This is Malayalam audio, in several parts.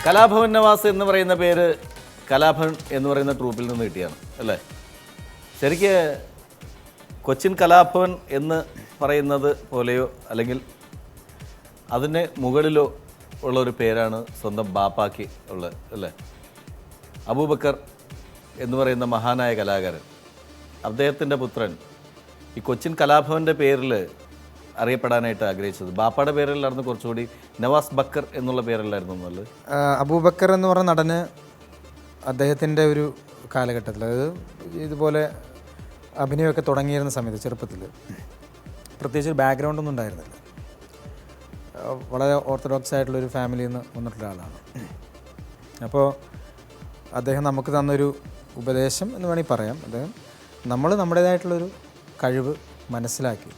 കലാഭവൻ നവാസ് എന്ന് പറയുന്ന പേര് കലാഭവൻ എന്ന് പറയുന്ന ട്രൂപ്പിൽ നിന്ന് കിട്ടിയാണ് അല്ലേ? ശരിക്ക് കൊച്ചിൻ കലാഭവൻ എന്ന് പറയുന്നത് പോലെയോ അല്ലെങ്കിൽ അതിന് മുകളിലോ ഉള്ളൊരു പേരാണ് സ്വന്തം ബാപ്പാക്ക് ഉള്ളത് അല്ലേ? അബൂബക്കർ എന്ന് പറയുന്ന മഹാനായ കലാകാരൻ, അദ്ദേഹത്തിൻ്റെ പുത്രൻ ഈ കൊച്ചിൻ കലാഭവൻ്റെ പേരിൽ അറിയപ്പെടാനായിട്ട് ആഗ്രഹിച്ചത് ബാപ്പയുടെ പേരിലായിരുന്നു. കുറച്ചുകൂടി നവാസ് ബക്കർ എന്നുള്ള പേരിലായിരുന്നു എന്നുള്ളത്. അബൂബക്കർ എന്ന് പറഞ്ഞ നടന് അദ്ദേഹത്തിൻ്റെ ഒരു കാലഘട്ടത്തിൽ, അതായത് ഇതുപോലെ അഭിനയമൊക്കെ തുടങ്ങിയിരുന്ന സമയത്ത് ചെറുപ്പത്തിൽ പ്രത്യേകിച്ച് ഒരു ബാക്ക്ഗ്രൗണ്ടൊന്നും ഉണ്ടായിരുന്നില്ല. വളരെ ഓർത്തഡോക്സ് ആയിട്ടുള്ളൊരു ഫാമിലിയിൽ നിന്ന് വന്നിട്ടുള്ള ആളാണ്. അപ്പോൾ അദ്ദേഹം നമുക്ക് തന്നൊരു ഉപദേശം എന്ന് വേണമെങ്കിൽ പറയാം. അദ്ദേഹം നമ്മൾ നമ്മുടേതായിട്ടുള്ളൊരു കഴിവ് മനസ്സിലാക്കി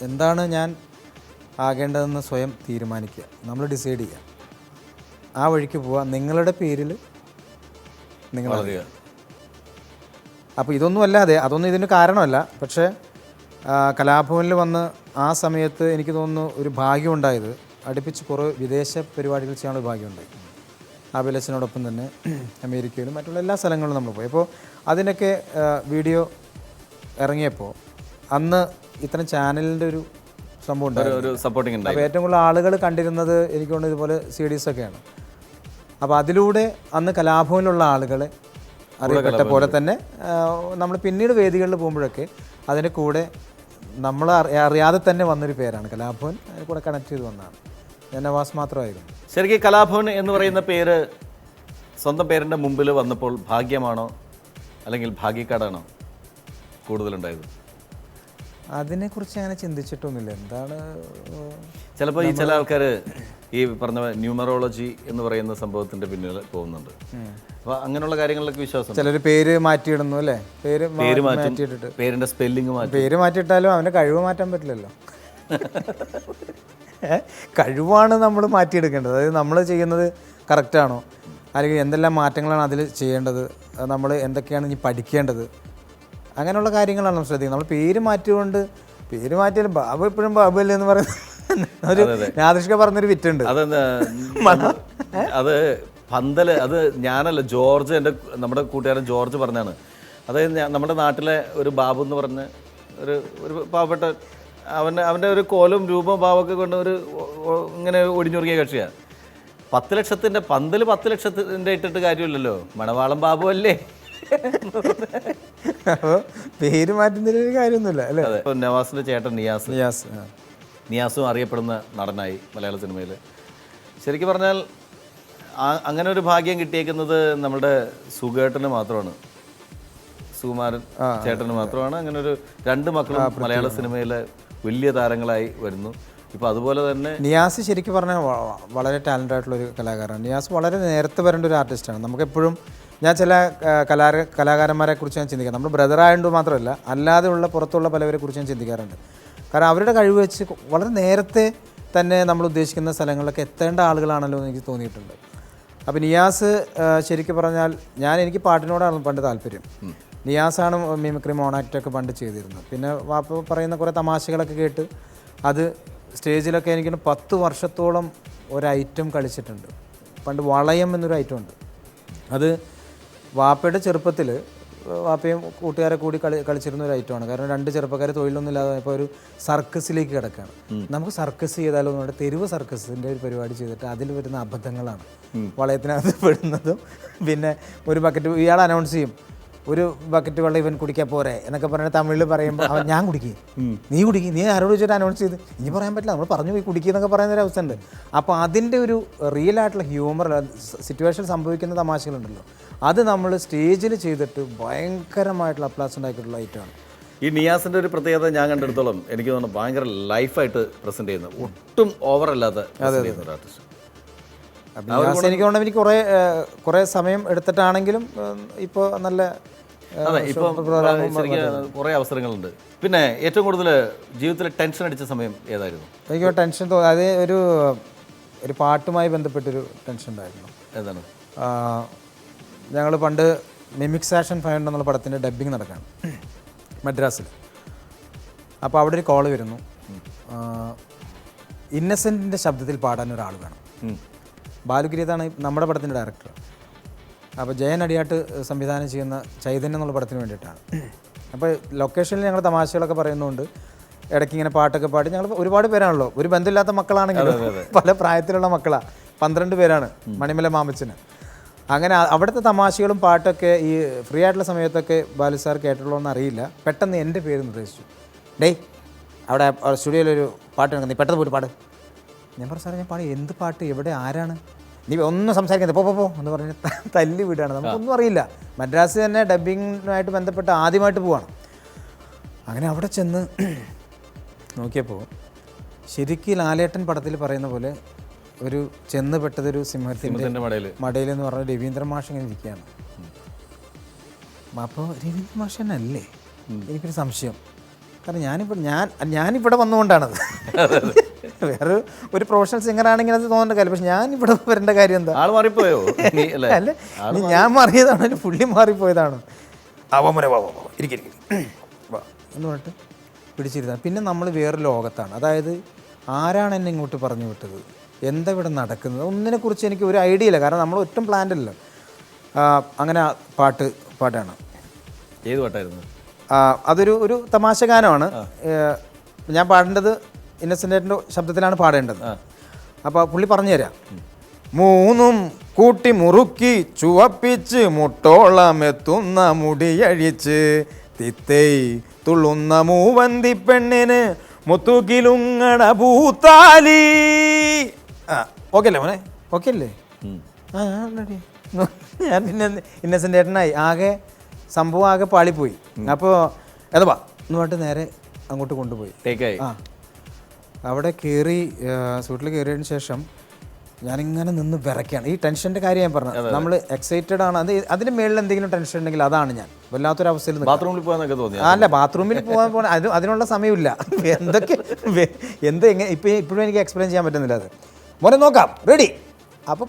എന്താണ് ഞാൻ ആകേണ്ടതെന്ന് സ്വയം തീരുമാനിക്കുക, നമ്മൾ ഡിസൈഡ് ചെയ്യുക, ആ വഴിക്ക് പോവുക, നിങ്ങളുടെ പേരിൽ നിങ്ങൾ അറിയുക. അപ്പോൾ ഇതൊന്നും അല്ലാതെ അതൊന്നും ഇതിന് കാരണമല്ല. പക്ഷേ കലാഭവനിൽ വന്ന് ആ സമയത്ത് എനിക്ക് തോന്നുന്നു ഒരു ഭാഗ്യമുണ്ടായത്, അടുപ്പിച്ച് കുറേ വിദേശ പരിപാടികൾ ചെയ്യാനുള്ള ഭാഗ്യമുണ്ടായി. അഭിലച്ചനോടൊപ്പം തന്നെ അമേരിക്കയിലും മറ്റുള്ള എല്ലാ സ്ഥലങ്ങളിലും നമ്മൾ പോയി. അപ്പോൾ അതിനൊക്കെ വീഡിയോ ഇറങ്ങിയപ്പോൾ അന്ന് ഇത്തരം ചാനലിൻ്റെ ഒരു സംഭവം ഉണ്ടായിരുന്നു. അപ്പോൾ ഏറ്റവും കൂടുതൽ ആളുകൾ കണ്ടിരുന്നത് എനിക്ക് തോന്നുന്നു ഇതുപോലെ CDs ഒക്കെയാണ്. അപ്പോൾ അതിലൂടെ അന്ന് കലാഭവനിലുള്ള ആളുകളെ അറിയപ്പെട്ട പോലെ തന്നെ നമ്മൾ പിന്നീട് വേദികളിൽ പോകുമ്പോഴൊക്കെ അതിൻ്റെ കൂടെ നമ്മൾ അറിയാതെ തന്നെ വന്നൊരു പേരാണ് കലാഭവൻ. അതിന് കൂടെ കണക്ട് ചെയ്ത് വന്നതാണ്. നവാസ് മാത്രമായിരുന്നു. ശരിക്കും കലാഭവൻ എന്ന് പറയുന്ന പേര് സ്വന്തം പേരിൻ്റെ മുമ്പിൽ വന്നപ്പോൾ ഭാഗ്യമാണോ അല്ലെങ്കിൽ ഭാഗ്യക്കേടാണോ കൂടുതലുണ്ടായത്? അതിനെക്കുറിച്ച് അങ്ങനെ ചിന്തിച്ചിട്ടൊന്നുമില്ല. എന്താണ് ചിലപ്പോൾ ഈ ചില ആൾക്കാർ ഈ പറഞ്ഞ ന്യൂമറോളജി എന്ന് പറയുന്ന സംഭവത്തിൻ്റെ പിന്നിൽ പോകുന്നുണ്ട്. അപ്പോൾ അങ്ങനെയുള്ള കാര്യങ്ങളിലൊക്കെ വിശ്വാസം. ചിലർ പേര് മാറ്റിയിടുന്നു അല്ലേ? പേര് മാറ്റിയിട്ടിട്ട് പേരിൻ്റെ സ്പെല്ലിങ് മാറ്റി, പേര് മാറ്റിയിട്ടാലും അവൻ്റെ കഴിവ് മാറ്റാൻ പറ്റില്ലല്ലോ. കഴിവാണ് നമ്മൾ മാറ്റിയെടുക്കേണ്ടത്. അതായത് നമ്മൾ ചെയ്യുന്നത് കറക്റ്റാണോ, അല്ലെങ്കിൽ എന്തെല്ലാം മാറ്റങ്ങളാണ് അതിൽ ചെയ്യേണ്ടത്, നമ്മൾ എന്തൊക്കെയാണ് ഇനി പഠിക്കേണ്ടത്, അങ്ങനെയുള്ള കാര്യങ്ങളാണ് നമ്മൾ ശ്രദ്ധിക്കുന്നത്. നമ്മൾ പേര് മാറ്റിക്കൊണ്ട് പേര് മാറ്റിയാലും ബാബു എപ്പോഴും ബാബു അല്ലേ എന്ന് പറയുന്ന ഒരു നാദിഷ്ക പറഞ്ഞൊരു വിറ്റുണ്ട്. അത് പന്തല്, അത് ഞാനല്ല, ജോർജ്, നമ്മുടെ കൂട്ടുകാരൻ ജോർജ് പറഞ്ഞാണ്. അതായത് നമ്മുടെ നാട്ടിലെ ഒരു ബാബു എന്ന് പറഞ്ഞ ഒരു പാവപ്പെട്ട അവൻ്റെ ഒരു കോലും രൂപം ഭാവമൊക്കെ കൊണ്ട് ഇങ്ങനെ ഒടിഞ്ഞുറുകിയ കക്ഷിയാണ്. 10 ലക്ഷത്തിൻ്റെ പന്തല് 10 ലക്ഷത്തിൻ്റെ ഇട്ടിട്ട് കാര്യമില്ലല്ലോ, മണവാളം ബാബു അല്ലേ. അപ്പോൾ പേര് മാറ്റുന്നതിൽ കാര്യമൊന്നുമില്ല അല്ലേ? അതെ. ഇപ്പോൾ നവാസിൻ്റെ ചേട്ടൻ നിയാസും അറിയപ്പെടുന്ന നടനായി മലയാള സിനിമയിൽ. ശരിക്കും പറഞ്ഞാൽ അങ്ങനെ ഒരു ഭാഗ്യം കിട്ടിയേക്കുന്നത് നമ്മുടെ സുഖേട്ടന് മാത്രമാണ്, സുകുമാരൻ ചേട്ടന് മാത്രമാണ്. അങ്ങനെ ഒരു 2 മക്കളും മലയാള സിനിമയിലെ വലിയ താരങ്ങളായി വരുന്നു. ഇപ്പോൾ അതുപോലെ തന്നെ നിയാസ് ശരിക്കും പറഞ്ഞാൽ വളരെ ടാലൻ്റ് ആയിട്ടുള്ളൊരു കലാകാരനാണ്. നിയാസ് വളരെ നേരത്തെ വരേണ്ട ഒരു ആർട്ടിസ്റ്റാണ്. നമുക്കെപ്പോഴും ഞാൻ ചില കലാകാരന്മാരെ കുറിച്ച് ഞാൻ ചിന്തിക്കാം. നമ്മൾ ബ്രദറായതുകൊണ്ട് മാത്രമല്ല, അല്ലാതെയുള്ള പുറത്തുള്ള പലവരെ കുറിച്ച് ഞാൻ ചിന്തിക്കാറുണ്ട്. കാരണം അവരുടെ കഴിവ് വെച്ച് വളരെ നേരത്തെ തന്നെ നമ്മൾ ഉദ്ദേശിക്കുന്ന സ്ഥലങ്ങളിലൊക്കെ എത്തേണ്ട ആളുകളാണല്ലോ എന്ന് എനിക്ക് തോന്നിയിട്ടുണ്ട്. അപ്പോൾ നിയാസ് ശരിക്കും പറഞ്ഞാൽ എനിക്ക് പാട്ടിനോടാണ് പണ്ട് താല്പര്യം. നിയാസാണ് മിമിക്രി മോണാക്റ്റൊക്കെ പണ്ട് ചെയ്തിരുന്നത്. പിന്നെ വാപ്പ പറയുന്ന കുറേ തമാശകളൊക്കെ കേട്ട് അത് സ്റ്റേജിലൊക്കെ എനിക്ക് 10 വർഷത്തോളം ഒരു ഐറ്റം കളിച്ചിട്ടുണ്ട്. പണ്ട് വളയം എന്നൊരു ഐറ്റം ഉണ്ട്. അത് വാപ്പയുടെ ചെറുപ്പത്തിൽ വാപ്പയും കൂട്ടുകാരെ കൂടി കളിച്ചിരുന്ന ഒരു ഐറ്റമാണ്. കാരണം 2 ചെറുപ്പക്കാർ തൊഴിലൊന്നും ഇല്ലാതെ ഇപ്പോൾ ഒരു സർക്കസിലേക്ക് കിടക്കുകയാണ്. നമുക്ക് സർക്കസ് ചെയ്താലോ എന്ന് പറഞ്ഞാൽ തെരുവ് സർക്കസിൻ്റെ ഒരു പരിപാടി ചെയ്തിട്ട് അതിൽ വരുന്ന അബദ്ധങ്ങളാണ് വളയത്തിനകത്ത് പെടുന്നതും. പിന്നെ ഒരു ബക്കറ്റ് ഇയാൾ അനൗൺസ് ചെയ്യും, ഒരു ബക്കറ്റ് വെള്ളം ഇവൻ കുടിക്കാൻ പോരെ എന്നൊക്കെ പറഞ്ഞാൽ തമിഴിൽ പറയുമ്പോൾ അവൻ ഞാൻ കുടിക്കുക, നീ കുടിക്കുക, നീ ആരോട് വെച്ചിട്ട് അനൗൺസ് ചെയ്ത് ഇനി പറയാൻ പറ്റില്ല, നമ്മൾ പറഞ്ഞു പോയി കുടിക്കുക എന്നൊക്കെ പറയുന്നൊരു അവസ്ഥ ഉണ്ട്. അപ്പോൾ അതിൻ്റെ ഒരു റിയൽ ആയിട്ടുള്ള ഹ്യൂമർ സിറ്റുവേഷൻ സംഭവിക്കുന്ന തമാശകളുണ്ടല്ലോ, അത് നമ്മൾ സ്റ്റേജിൽ ചെയ്തിട്ട് ഭയങ്കരമായിട്ടുള്ള അപ്ലാസ് ഉണ്ടാക്കിയിട്ടുള്ള ഐറ്റമാണ്. ഈ നിയാസിൻ്റെ ഒരു പ്രത്യേകത ഞാൻ കണ്ടെടുത്തോളം എനിക്ക് തോന്നുന്നു ഭയങ്കര ലൈഫായിട്ട് പ്രസൻറ്റ് ചെയ്യുന്നത്, ഒട്ടും ഓവറല്ലാത്ത ഒരു ആർട്ടിസ്റ്റ്. എനിക്ക് തോന്നുന്നു എനിക്ക് കുറേ സമയം എടുത്തിട്ടാണെങ്കിലും ഇപ്പോൾ നല്ല കുറേ അവസരങ്ങളുണ്ട്. പിന്നെ ഏറ്റവും കൂടുതൽ ജീവിതത്തിൽ ടെൻഷൻ അടിച്ച സമയം ഏതായിരുന്നു? എനിക്ക് ടെൻഷൻ അത് ഒരു പാട്ടുമായി ബന്ധപ്പെട്ടൊരു ടെൻഷൻ ഉണ്ടായിരുന്നു. ഏതാണ്? ഞങ്ങൾ പണ്ട് മിമിക്സ് ആക്ഷൻ 500 എന്നുള്ള പടത്തിൻ്റെ ഡബ്ബിങ് നടക്കുകയാണ് മദ്രാസിൽ. അപ്പോൾ അവിടെ ഒരു കോള് വരുന്നു, ഇന്നസെൻറ്റിൻ്റെ ശബ്ദത്തിൽ പാടാൻ ഒരാൾ വേണം. ബാലുഗിരിയത്താണ് നമ്മുടെ പടത്തിൻ്റെ ഡയറക്ടർ. അപ്പോൾ ജയൻ അടിയാട്ട് സംവിധാനം ചെയ്യുന്ന ചൈതന്യം എന്നുള്ള പടത്തിന് വേണ്ടിയിട്ടാണ്. അപ്പോൾ ലൊക്കേഷനിൽ ഞങ്ങൾ തമാശകളൊക്കെ പറയുന്നതുകൊണ്ട് ഇടയ്ക്ക് ഇങ്ങനെ പാട്ടൊക്കെ പാടി ഞങ്ങൾ ഒരുപാട് പേരാണല്ലോ, ഒരു ബന്ധമില്ലാത്ത മക്കളാണെങ്കിലും പല പ്രായത്തിലുള്ള മക്കളാണ്, 12 പേരാണ് മണിമല മാമച്ചന്. അങ്ങനെ അവിടുത്തെ തമാശകളും പാട്ടൊക്കെ ഈ ഫ്രീ ആയിട്ടുള്ള സമയത്തൊക്കെ ബാലു സാർ കേട്ടുള്ളൂ എന്ന് അറിയില്ല. പെട്ടെന്ന് എൻ്റെ പേര് നിർദ്ദേശിച്ചു, ഡേയ് അവിടെ സ്റ്റുഡിയോയിലൊരു പാട്ട് എടുക്കുന്നത്, നീ പെട്ടെന്ന് പോയിട്ട് പാട്. ഞാൻ പറഞ്ഞു സാറേ ഞാൻ പാടി, എന്ത് പാട്ട്, എവിടെ, ആരാണ്, നീ ഒന്നും സംസാരിക്കുന്നത്, പോ എന്ന് പറഞ്ഞ് തല്ലി വിടുകയാണ്. നമുക്കൊന്നും അറിയില്ല. മദ്രാസ് തന്നെ ഡബ്ബിങ്ങുമായിട്ട് ബന്ധപ്പെട്ട് ആദ്യമായിട്ട് പോവാണ്. അങ്ങനെ അവിടെ ചെന്ന് നോക്കിയപ്പോൾ ശരിക്കും ലാലേട്ടൻ പടത്തിൽ പറയുന്ന പോലെ ഒരു ചെന്ന് പെട്ടതൊരു സിംഹത്തിൻ്റെ മടയിൽ എന്ന് പറഞ്ഞ രവീന്ദ്ര മാഷ് ഇങ്ങനെ ഇരിക്കുകയാണ്. അപ്പോൾ രവീന്ദ്ര മാഷ് തന്നെ അല്ലേ, എനിക്കൊരു സംശയം. കാരണം ഞാനിവിടെ വന്നുകൊണ്ടാണത്. വേറെ ഒരു പ്രൊഫഷണൽ സിംഗർ ആണെങ്കിൽ അത് തോന്നേണ്ട കാര്യം, പക്ഷെ ഞാനിവിടെ വരേണ്ട കാര്യം എന്താ? ആൾ മാറിപ്പോയോ? അല്ലേ, ഞാൻ മാറിയതാണോ പുള്ളി മാറിപ്പോയതാണോ? അവമനെ വാ എന്ന് പറഞ്ഞിട്ട് പിടിച്ചിരുത്താം. പിന്നെ നമ്മൾ വേറെ ലോകത്താണ്. അതായത് ആരാണ് എന്നെ ഇങ്ങോട്ട് പറഞ്ഞു വിട്ടത്, എന്താ ഇവിടെ നടക്കുന്നത്, ഒന്നിനെക്കുറിച്ച് എനിക്ക് ഒരു ഐഡിയ ഇല്ല. കാരണം നമ്മൾ ഒട്ടും പ്ലാൻഡ് അല്ലല്ലോ. അങ്ങനെ പാട്ടാണ്. ഏത് പാട്ടായിരുന്നു? ഒരു തമാശ ഗാനമാണ്. ഞാൻ പാടേണ്ടത് ഇന്നസെൻ്റേറ്റിൻ്റെ ശബ്ദത്തിലാണ് പാടേണ്ടത്. അപ്പോൾ പുള്ളി പറഞ്ഞു തരാം. മൂന്നും കൂട്ടി മുറുക്കി ചുവപ്പിച്ച് മുട്ടോളം എത്തുന്ന മുടിയഴിച്ച് തിത്തൈ തുള്ളുന്ന മൂവന്തി പെണ്ണിന് മുത്തുകിലുങ്ങട പൂത്താലി. ഓക്കെ അല്ലേ മോനെ? ഓക്കെ അല്ലേ? ഞാൻ പിന്നെ ഇന്നസെൻ്റ് ഏട്ടനായി ആകെ സംഭവം ആകെ പാളിപ്പോയി. അപ്പോൾ എതാ എന്ന് പറഞ്ഞിട്ട് നേരെ അങ്ങോട്ട് കൊണ്ടുപോയി. അവിടെ കയറി സൂട്ടിൽ കയറിയതിന് ശേഷം ഞാനിങ്ങനെ നിന്ന് വിറയ്ക്കാണ്. ഈ ടെൻഷൻ്റെ കാര്യം ഞാൻ പറഞ്ഞത്, നമ്മൾ എക്സൈറ്റഡ് ആണ്. അതിന് മേളിൽ എന്തെങ്കിലും ടെൻഷൻ ഉണ്ടെങ്കിൽ അതാണ് ഞാൻ വല്ലാത്തൊരവസ്ഥയിൽ. ബാത്റൂമിൽ പോകാനൊക്കെ തോന്നി? അല്ല, ബാത്റൂമിൽ പോകാൻ അതിനുള്ള സമയമില്ല. ഇപ്പോഴും എനിക്ക് എക്സ്പ്ലെയിൻ ചെയ്യാൻ പറ്റുന്നില്ല. അത് മോനെ നോക്കാം, റെഡി. അപ്പോൾ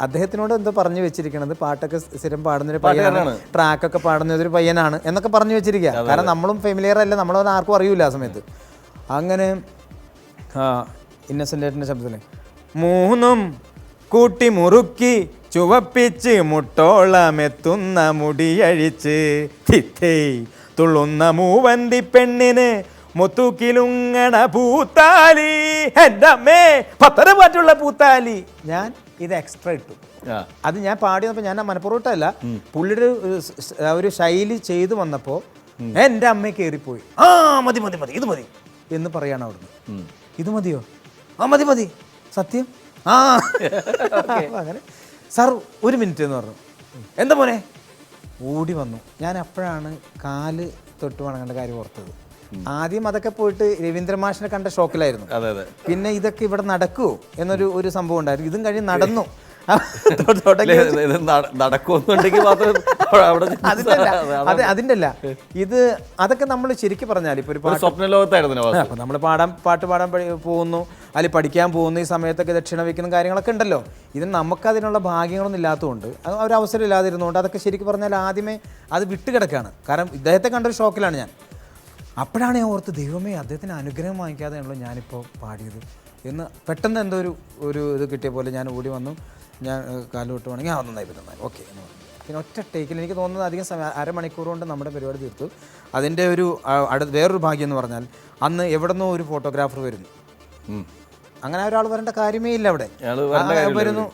അദ്ദേഹത്തിനോട് എന്തോ പറഞ്ഞു വെച്ചിരിക്കണത്, പാട്ടൊക്കെ സ്ഥിരം പാടുന്നൊരു പയ്യനാണ്, ട്രാക്കൊക്കെ പാടുന്നതൊരു പയ്യനാണ് എന്നൊക്കെ പറഞ്ഞു വെച്ചിരിക്കുക. കാരണം നമ്മളും ഫെമിലിയർ അല്ല, നമ്മളൊന്നും ആർക്കും അറിയില്ല ആ സമയത്ത്. അങ്ങനെ ഇന്നസെൻ്റ് ഏട്ടൻ്റെ ശബ്ദത്തിൽ മൂന്നും കൂട്ടി മുറുക്കി ചുവപ്പിച്ച് മുട്ടോളം എത്തുന്ന മുടിയഴിച്ച് തിത്തൈ തുള്ളുന്ന മൂവന്തി പെണ്ണിന് മുത്തുകിലുങ്ങണ പൂത്താലി. എൻ്റെ അമ്മേ, 10 പാറ്റുള്ള പൂത്താലി. ഞാൻ ഇത് എക്സ്ട്രാ ഇട്ടു. അത് ഞാൻ പാടി വന്നപ്പോൾ ഞാൻ മനപ്പുറത്തല്ല, പുള്ളിയുടെ ഒരു ശൈലി ചെയ്തു വന്നപ്പോൾ എൻ്റെ അമ്മ കയറിപ്പോയി. മതി മതി മതി, ഇത് മതി എന്ന് പറയാണ് അവിടുന്ന്. ഇത് മതിയോ? മതി സത്യം. അങ്ങനെ സാർ 1 മിനിറ്റ് എന്ന് പറഞ്ഞു. എന്താ മോനെ? ഓടി വന്നു. ഞാൻ അപ്പോഴാണ് കാല് തൊട്ട് വണങ്ങേണ്ട കാര്യം ഓർത്തത്. ആദ്യം അതൊക്കെ പോയിട്ട് രവീന്ദ്ര മാഷിനെ കണ്ട ഷോക്കിലായിരുന്നു. പിന്നെ ഇതൊക്കെ ഇവിടെ നടക്കുമോ എന്നൊരു സംഭവം ഉണ്ടായിരുന്നു. ഇതും കഴിഞ്ഞ് നടന്നു. അതിൻ്റെ അല്ല, അതൊക്കെ നമ്മൾ ശരിക്കും പറഞ്ഞാൽ ഇപ്പോൾ ഒരു സ്വപ്ന ലോകത്തായിരുന്നു. അപ്പോൾ നമ്മൾ പാട്ട് പാടാൻ പോകുന്നു, അല്ലെങ്കിൽ പഠിക്കാൻ പോകുന്നു, ഈ സമയത്തൊക്കെ ദക്ഷിണ വയ്ക്കുന്ന കാര്യങ്ങളൊക്കെ ഉണ്ടല്ലോ. ഇതിന് നമുക്കതിനുള്ള ഭാഗ്യങ്ങളൊന്നും ഇല്ലാത്തതുകൊണ്ട്, ഒരു അവസരം ഇല്ലാതിരുന്നുകൊണ്ട് അതൊക്കെ ശരിക്കും പറഞ്ഞാൽ ആദ്യമേ അത് വിട്ടുകിടക്കുകയാണ്. കാരണം ഇദ്ദേഹത്തെ കണ്ടൊരു ഷോക്കിലാണ് ഞാൻ. അപ്പോഴാണ് ഞാൻ ഓർത്ത്, ദൈവമേ, അദ്ദേഹത്തിന് അനുഗ്രഹം വാങ്ങിക്കാതെയാണല്ലോ ഞാനിപ്പോൾ പാടിയത് എന്ന്. പെട്ടെന്ന് എന്തോ ഒരു ഇത് കിട്ടിയ പോലെ ഞാൻ ഓടി വന്നു. ഞാൻ കാലുവിട്ട് വേണമെങ്കിൽ നന്നായി ഓക്കെ എന്ന് പറഞ്ഞു. പിന്നെ ഒറ്റ ടേക്കിൽ എനിക്ക് തോന്നുന്നത് അധികം സമയം, 1/2 മണിക്കൂർ കൊണ്ട് നമ്മുടെ പരിപാടി തീർത്തു. അതിൻ്റെ വേറൊരു ഭാഗ്യം എന്ന് പറഞ്ഞാൽ, അന്ന് എവിടെ നിന്നോ ഒരു ഫോട്ടോഗ്രാഫർ വരുന്നു. അങ്ങനെ ഒരാൾ വരേണ്ട കാര്യമേ ഇല്ല. അവിടെ വരുന്നു,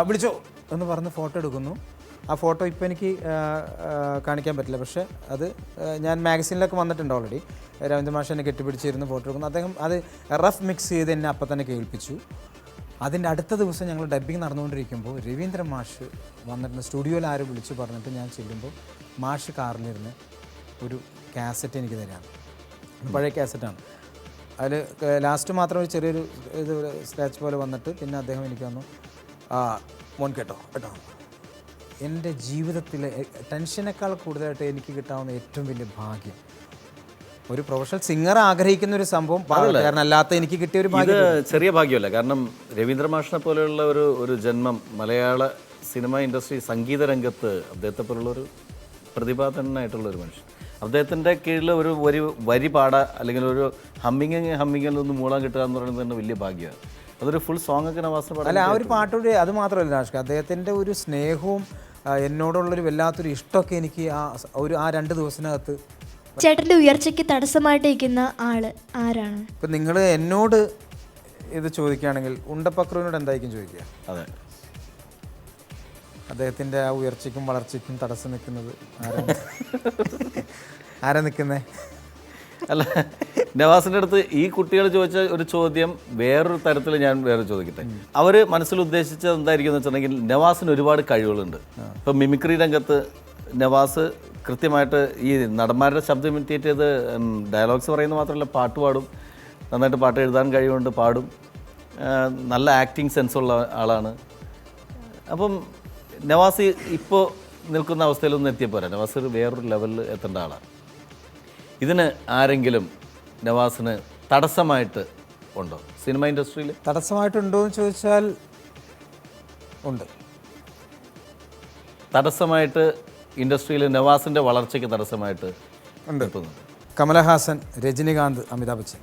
വിളിച്ചോ എന്ന് പറഞ്ഞ് ഫോട്ടോ എടുക്കുന്നു. ആ ഫോട്ടോ ഇപ്പോൾ എനിക്ക് കാണിക്കാൻ പറ്റില്ല, പക്ഷേ അത് ഞാൻ മാഗസീനിലൊക്കെ വന്നിട്ടുണ്ട് ഓൾറെഡി. രവീന്ദ്ര മാഷ് എന്നെ കെട്ടിപ്പിടിച്ചിരുന്ന് ഫോട്ടോ എടുക്കുന്നു. അദ്ദേഹം അത് റഫ് മിക്സ് ചെയ്ത് എന്നെ അപ്പം തന്നെ കേൾപ്പിച്ചു. അതിൻ്റെ അടുത്ത ദിവസം ഞങ്ങൾ ഡബ്ബിങ് നടന്നുകൊണ്ടിരിക്കുമ്പോൾ രവീന്ദ്ര മാഷ് വന്നിട്ട് സ്റ്റുഡിയോയിൽ ആരും വിളിച്ചു പറഞ്ഞിട്ട് ഞാൻ ചെല്ലുമ്പോൾ മാഷ് കാറിലിരുന്ന് ഒരു കാസറ്റ് എനിക്ക് തരാണ്. പഴയ കാസറ്റാണ്. അതിൽ ലാസ്റ്റ് മാത്രം ഒരു ചെറിയൊരു ഇത് സ്ക്രാച്ച് പോലെ വന്നിട്ട് പിന്നെ അദ്ദേഹം എനിക്ക് വന്നു, മോൻ കേട്ടോ. എൻ്റെ ജീവിതത്തിലെ ടെൻഷനേക്കാൾ കൂടുതലായിട്ട് എനിക്ക് കിട്ടാവുന്ന ഏറ്റവും വലിയ ഭാഗ്യം, ഒരു പ്രൊഫഷണൽ സിംഗർ ആഗ്രഹിക്കുന്ന ഒരു സംഭവം, കാരണം അല്ലാത്ത എനിക്ക് കിട്ടിയ ഒരു ഭാഗ്യം. ചെറിയ ഭാഗ്യമല്ല. കാരണം രവീന്ദ്ര മാഷിനെ പോലെയുള്ള ഒരു ജന്മം മലയാള സിനിമ ഇൻഡസ്ട്രി സംഗീത രംഗത്ത് അദ്ദേഹത്തെ പോലുള്ളൊരു പ്രതിഭാതനായിട്ടുള്ളൊരു മനുഷ്യൻ, അദ്ദേഹത്തിൻ്റെ കീഴിൽ ഒരു വരി പാടുക അല്ലെങ്കിൽ ഒരു ഹമ്മിങ്ങിൽ നിന്ന് മൂളാൻ കിട്ടുക എന്ന് പറയുന്നത് തന്നെ വലിയ ഭാഗ്യമാണ്. അതൊരു ഫുൾ സോങ് ഒക്കെ നവാസിന് പാടാൻ അല്ല, ആ ഒരു പാട്ടോട് അത് മാത്രമല്ല നാഷ്ക, അദ്ദേഹത്തിൻ്റെ ഒരു സ്നേഹവും എന്നോടുള്ളൊരു വല്ലാത്തൊരു ഇഷ്ടമൊക്കെ എനിക്ക് ആ 2 ദിവസത്തിനകത്ത്. ചേട്ടൻ്റെ ഉയർച്ചയ്ക്ക് തടസ്സമായിട്ടിരിക്കുന്ന ആള് ആരാണ്? ഇപ്പം നിങ്ങൾ എന്നോട് ഇത് ചോദിക്കുകയാണെങ്കിൽ ഉണ്ടപ്പക്രുവിനോട് എന്തായിരിക്കും ചോദിക്കുക? അതെ, അദ്ദേഹത്തിൻ്റെ ആ ഉയർച്ചയ്ക്കും വളർച്ചയ്ക്കും തടസ്സം നിൽക്കുന്നത് ആരാ നിൽക്കുന്നത്? അല്ല, നവാസിൻ്റെ അടുത്ത് ഈ കുട്ടികൾ ചോദിച്ച ഒരു ചോദ്യം വേറൊരു തരത്തിൽ ഞാൻ വേറെ ചോദിക്കട്ടെ. അവർ മനസ്സിൽ ഉദ്ദേശിച്ചത് എന്തായിരിക്കും എന്ന് വെച്ചിട്ടുണ്ടെങ്കിൽ നവാസിന് ഒരുപാട് കഴിവുകളുണ്ട്. ഇപ്പം മിമിക്രി രംഗത്ത് നവാസ് കൃത്യമായിട്ട് ഈ നടന്മാരുടെ ശബ്ദം ഇമിറ്റേറ്റ് ചെയ്ത് ഡയലോഗ്സ് പറയുന്നത് മാത്രമല്ല, പാട്ട് പാടും, നന്നായിട്ട് പാട്ട് എഴുതാൻ കഴിവുണ്ട്, പാടും, നല്ല ആക്ടിങ് സെൻസുള്ള ആളാണ്. അപ്പം നവാസ് ഇപ്പോൾ നിൽക്കുന്ന അവസ്ഥയിലൊന്നും എത്തിയപ്പോരാ, നവാസ് വേറൊരു ലെവലിൽ എത്തേണ്ട ആളാണ്. ഇതിന് ആരെങ്കിലും നവാസിന് തടസ്സമായിട്ട് ഉണ്ടോ സിനിമ ഇൻഡസ്ട്രിയിൽ? തടസ്സമായിട്ടുണ്ടോ എന്ന് ചോദിച്ചാൽ ഉണ്ട്. തടസ്സമായിട്ട് ഇൻഡസ്ട്രിയിൽ നവാസിൻ്റെ വളർച്ചയ്ക്ക് തടസ്സമായിട്ട് ഉണ്ട്. നിൽക്കുന്നു. കമലഹാസൻ, രജനികാന്ത്, അമിതാഭ് ബച്ചൻ.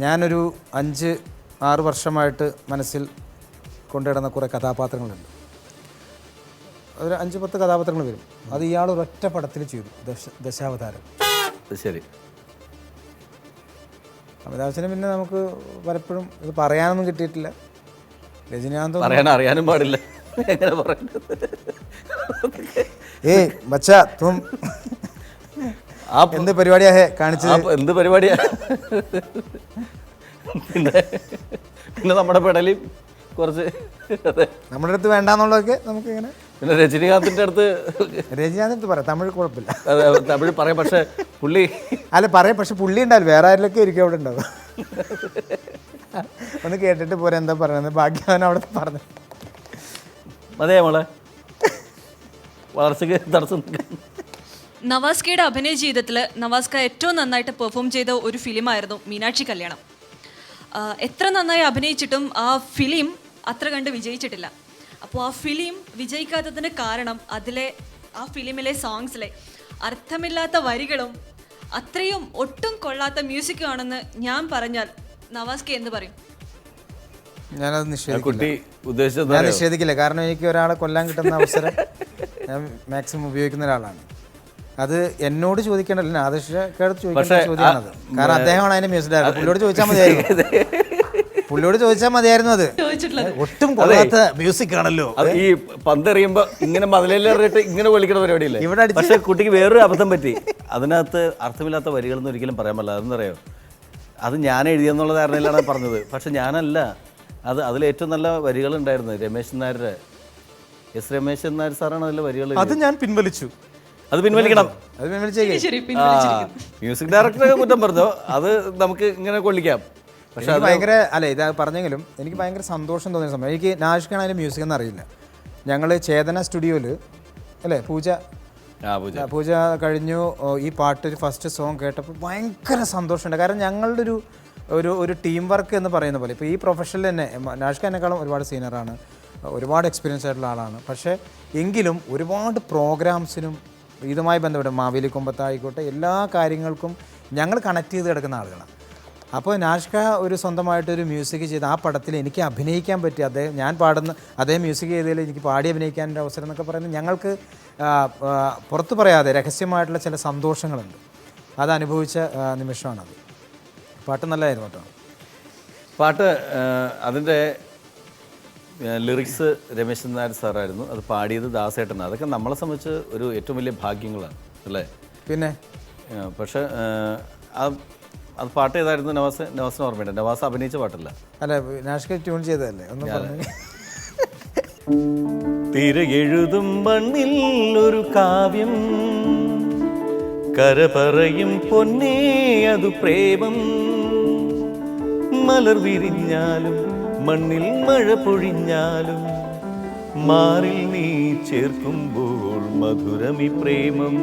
ഞാനൊരു 5-6 വർഷമായിട്ട് മനസ്സിൽ കൊണ്ടുവരുന്ന കുറേ കഥാപാത്രങ്ങളുണ്ട്. ഒരു 5-10 കഥാപാത്രങ്ങൾ വരും. അത് ഇയാൾ ഒരൊറ്റ പടത്തിൽ ചെയ്തു, ദശാവതാരം. ശരി. അമിതാഭ് ബച്ചനെ പിന്നെ നമുക്ക് പലപ്പോഴും ഇത് പറയാനൊന്നും കിട്ടിയിട്ടില്ല. രജനീകാന്ത് പറയാൻ അറിയാനും പാടില്ല, എങ്ങനെ പറയുന്നത്? ബച്ചാ തും എന്ത് പരിപാടിയാ കാണിച്ചത്? എന്ത് പരിപാടിയാ? പിന്നെ നമ്മുടെ പെടലിയും കുറച്ച് നമ്മുടെ അടുത്ത് വേണ്ടാന്നുള്ളതൊക്കെ നമുക്ക് ഇങ്ങനെ. പിന്നെ രജനീകാന്തിൻ്റെ അടുത്ത് പറയാം, തമിഴ് കുഴപ്പമില്ല, തമിഴ് പറയാം. പക്ഷെ പുള്ളി പറയാം, പക്ഷെ പുള്ളി ഉണ്ടാവില്ല, വേറെ ആരിലൊക്കെ ഇരിക്കും അവിടെ ഉണ്ടാവും. ഒന്ന് കേട്ടിട്ട് പോരാ എന്താ പറയുന്നത്, ഭാഗ്യവാൻ അവിടെ പറഞ്ഞു. അതെ മോളെ, വളർച്ചയ്ക്ക് തടസ്സം. നവാസ്കയുടെ അഭിനയ ജീവിതത്തിൽ നവാസ്ക ഏറ്റവും നന്നായിട്ട് പെർഫോം ചെയ്ത ഒരു ഫിലിമായിരുന്നു മീനാക്ഷി കല്യാണം. എത്ര നന്നായി അഭിനയിച്ചിട്ടും ആ ഫിലിം അത്ര കണ്ട് വിജയിച്ചിട്ടില്ല. അപ്പോൾ ആ ഫിലിം വിജയിക്കാത്തതിന് കാരണം ആ ഫിലിമിലെ സോങ്സിലെ അർത്ഥമില്ലാത്ത വരികളും അത്രയും ഒട്ടും കൊള്ളാത്ത മ്യൂസിക്കും ആണെന്ന് ഞാൻ പറഞ്ഞാൽ നവാസ്ക എന്ത് പറയും? ഞാനത് നിഷേധിക്കില്ല. കാരണം എനിക്ക് ഒരാളെ കൊല്ലാൻ കിട്ടുന്ന അവസരം ഞാൻ മാക്സിമം ഉപയോഗിക്കുന്ന ഒരാളാണ്. അത് എന്നോട് ചോദിക്കേണ്ടല്ല, നാദർഷയോട് ചോദിക്കേണ്ട ചോദ്യമാണത്. കാരണം അദ്ദേഹമാണ് അതിന്റെ മ്യൂസിക് ഡയറക്ടർ. പുള്ളിയോട് ചോദിച്ചാൽ മതിയായിരുന്നു അത്. ഒട്ടും കൊള്ളാത്ത മ്യൂസിക് ആണല്ലോ. ഈ പന്തെറിയുമ്പോ ഇങ്ങനെ മതിലേറിയിട്ട് ഇങ്ങനെ വിളിക്കുന്ന പരിപാടിയില്ലേ ഇവിടെ. പക്ഷെ കുട്ടിക്ക് വേറൊരു അബദ്ധം പറ്റി. അതിനകത്ത് അർത്ഥമില്ലാത്ത വരികളൊന്നും ഒരിക്കലും പറയാൻ പറ്റില്ല. അതെന്നറിയോ, അത് ഞാൻ എഴുതിയെന്നുള്ള ധാരണയിലാണ് പറഞ്ഞത്. പക്ഷെ ഞാനല്ല, അതിൽ ഏറ്റവും നല്ല വരികളുണ്ടായിരുന്നു രമേശൻ നായരുടെ. രമേശൻ നായർ സാറാണ് അതിലെ വരികൾ. അത് ഞാൻ പിൻവലിച്ചു. അത് പിൻവലിക്കണം. പിൻവലിച്ചിരിക്കുന്നു. മ്യൂസിക് ഡയറക്ടറെ കുറ്റം പറഞ്ഞോ, അത് നമുക്ക് ഇങ്ങനെ കൊള്ളിക്കാം. പക്ഷെ ഭയങ്കര ഇത് പറഞ്ഞെങ്കിലും എനിക്ക് ഭയങ്കര സന്തോഷം തോന്നിയ സമയം. എനിക്ക് നാഷിക്കാണ് അതിൻ്റെ മ്യൂസിക് എന്ന് അറിയില്ല. ഞങ്ങൾ ചേതന സ്റ്റുഡിയോയിൽ അല്ലേ പൂജ കഴിഞ്ഞു. ഈ പാട്ട് ഒരു ഫസ്റ്റ് സോങ് കേട്ടപ്പോൾ ഭയങ്കര സന്തോഷമുണ്ട്. കാരണം ഞങ്ങളുടെ ഒരു ടീം വർക്ക് എന്ന് പറയുന്ന പോലെ ഇപ്പോൾ ഈ പ്രൊഫഷനിൽ തന്നെ നാഷിക എന്നെക്കാളും ഒരുപാട് സീനിയറാണ്, ഒരുപാട് എക്സ്പീരിയൻസ് ആയിട്ടുള്ള ആളാണ്. പക്ഷേ എങ്കിലും ഒരുപാട് പ്രോഗ്രാംസിനും ഇതുമായി ബന്ധപ്പെട്ട് മാവേലി കൊമ്പത്തായിക്കോട്ടെ എല്ലാ കാര്യങ്ങൾക്കും ഞങ്ങൾ കണക്ട് ചെയ്ത് കിടക്കുന്ന ആളുകളാണ്. അപ്പോൾ നാഷിക ഒരു സ്വന്തമായിട്ടൊരു മ്യൂസിക് ചെയ്ത് ആ പടത്തിൽ എനിക്ക് അഭിനയിക്കാൻ പറ്റി. ഞാൻ പാടുന്ന അദ്ദേഹം മ്യൂസിക് ചെയ്തതിൽ എനിക്ക് പാടി അഭിനയിക്കാൻ്റെ അവസരം എന്നൊക്കെ പറയുന്നത് ഞങ്ങൾക്ക് പുറത്തു പറയാതെ രഹസ്യമായിട്ടുള്ള ചില സന്തോഷങ്ങളുണ്ട്. അത് അനുഭവിച്ച നിമിഷമാണത്. പാട്ട് നല്ലതായിരുന്നു കേട്ടോ. പാട്ട് അതിൻ്റെ ലിറിക്സ് രമേശൻ നായർ സാറായിരുന്നു, അത് പാടിയത് ദാസേട്ടനാണ്. അതൊക്കെ നമ്മളെ സംബന്ധിച്ച് ഒരു ഏറ്റവും വലിയ ഭാഗ്യങ്ങളാണ് അല്ലേ? പിന്നെ പക്ഷേ അത് പാട്ട് ചെയ്തായിരുന്നു നവാസിന് ഓർമ്മയുണ്ട്. നവാസ് അഭിനയിച്ച പാട്ടല്ല, അല്ല നാഷിക ട്യൂൺ ചെയ്തതല്ലേ? ഒന്ന് പറഞ്ഞു. തിരയെഴുതും മണ്ണിൽ ഒരു കാവ്യം, കര പറയും പൊന്നേ അതു പ്രേമം, മലർ വിരിഞ്ഞാലും മണ്ണിൽ മഴ പൊഴിഞ്ഞാലും മാറിൽ നീ ചേർക്കുമ്പോൾ മധുരമി പ്രേമം,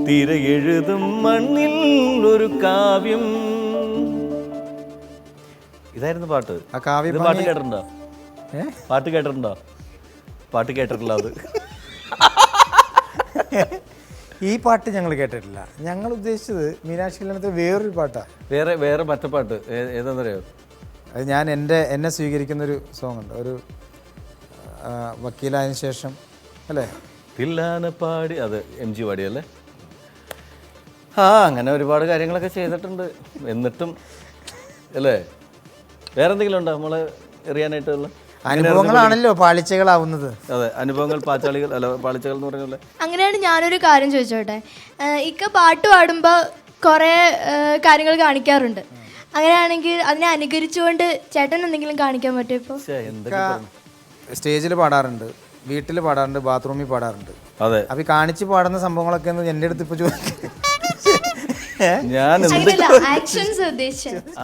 തിരയെഴുതും മണ്ണിൽ ഒരു കാവ്യം. ഇതായിരുന്നു പാട്ട്. ആ കാവ്യം പാട്ട് കേട്ടിട്ടുണ്ടോ? പാട്ട് കേട്ടിട്ടുണ്ടോ? പാട്ട് കേട്ടിട്ടില്ല. അത് ഈ പാട്ട് ഞങ്ങൾ കേട്ടിട്ടില്ല. ഞങ്ങൾ ഉദ്ദേശിച്ചത് മീനാക്ഷി കല്യാണത്തിൽ വേറൊരു പാട്ടാണ്. വേറെ മറ്റേ പാട്ട് ഏതാണെന്നറിയോ? അത് ഞാൻ എന്നെ സ്വീകരിക്കുന്നൊരു സോങ് ഉണ്ട്, ഒരു വക്കീലായതിനു ശേഷം അല്ലേ, തില്ലാന പാടി, അത് MG പാടിയല്ലേ? അങ്ങനെ ഒരുപാട് കാര്യങ്ങളൊക്കെ ചെയ്തിട്ടുണ്ട്. എന്നിട്ടും അല്ലേ, വേറെ എന്തെങ്കിലും ഉണ്ടോ നമ്മളെ എറിയാനായിട്ടുള്ള? അനുഭവങ്ങളാണല്ലോ പാളിച്ചകളാവുന്നത്. അതെ, അനുഭവങ്ങൾ പാളിച്ചകൾ എന്ന് പറഞ്ഞല്ലേ. അങ്ങനെയാണ് ഞാനൊരു കാര്യം ചോദിച്ചോട്ടെ. ഇക്ക പാട്ട് പാടുമ്പോൾ കുറേ കാര്യങ്ങൾ കാണിക്കാറുണ്ട്. അങ്ങനെയാണെങ്കിൽ അതിനെ അനുകരിച്ചുകൊണ്ട് ചേട്ടൻ എന്തെങ്കിലും കാണിക്കാൻ പറ്റുമോ ഇപ്പോൾ? സ്റ്റേജിൽ പാടാറുണ്ട്, വീട്ടിൽ പാടാറുണ്ട്, ബാത്റൂമിൽ പാടാറുണ്ട്. അതെ, അപ്പോൾ ഈ കാണിച്ച് പാടുന്ന സംഭവങ്ങളൊക്കെ എൻ്റെ അടുത്ത് ഇപ്പോൾ ചോദിക്കും. ഞാൻ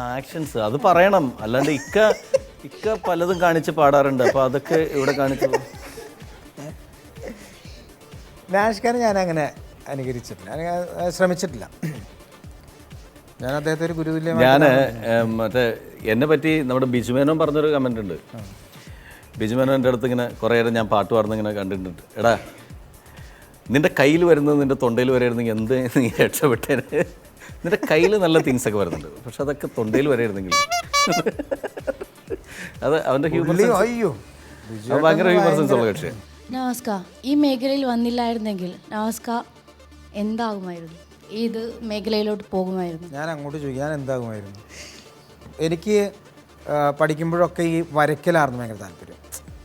ആക്ഷൻസ് അത് പറയണം, അല്ലാണ്ട് ഇക്ക പലതും കാണിച്ച് പാടാറുണ്ട്. അപ്പൊ അതൊക്കെ ഇവിടെ കാണിച്ചു. നാഷ്കാരെ ഞാൻ അങ്ങനെ അനുകരിച്ചിട്ടില്ല, ശ്രമിച്ചിട്ടില്ല. ഞാൻ അദ്ദേഹത്തെ ഒരു ഗുരുതുല്യമായി. ഞാൻ മറ്റേ എന്നെ പറ്റി നമ്മുടെ ബിജുമേനോൻ പറഞ്ഞൊരു കമൻ്റ് ഉണ്ട്. ബിജുമേനോൻ്റെ അടുത്ത് ഇങ്ങനെ കുറേ നേരം ഞാൻ പാട്ട് പാടുന്ന ഇങ്ങനെ കണ്ടിട്ടുണ്ട്. എടാ, നിൻ്റെ കയ്യിൽ വരുന്നത് നിൻ്റെ തൊണ്ടയിൽ വരെയായിരുന്നെങ്കിൽ എന്ത് നീ രക്ഷപ്പെട്ടേനെ. നിൻ്റെ കയ്യിൽ നല്ല തിങ്സ് ഒക്കെ വരുന്നുണ്ട്, പക്ഷെ അതൊക്കെ തൊണ്ടയിൽ വരെയായിരുന്നെങ്കിൽ. അത് അവൻ്റെ ഹ്യൂമർ ഭയങ്കര ഹ്യൂമർ സെൻസ് ഉള്ള കക്ഷിയാണ്. നമസ്കാർ, ഈ മേഖലയിൽ വന്നില്ലായിരുന്നെങ്കിൽ നമസ്കാർ എന്താകുമായിരുന്നു? ഏത് മേഖലയിലോട്ട് പോകുമായിരുന്നു? ഞാൻ അങ്ങോട്ട് ചോദിക്കും, ഞാൻ എന്താകുമായിരുന്നു? എനിക്ക് പഠിക്കുമ്പോഴൊക്കെ ഈ വരയ്ക്കലായിരുന്നു ഭയങ്കര താല്പര്യം.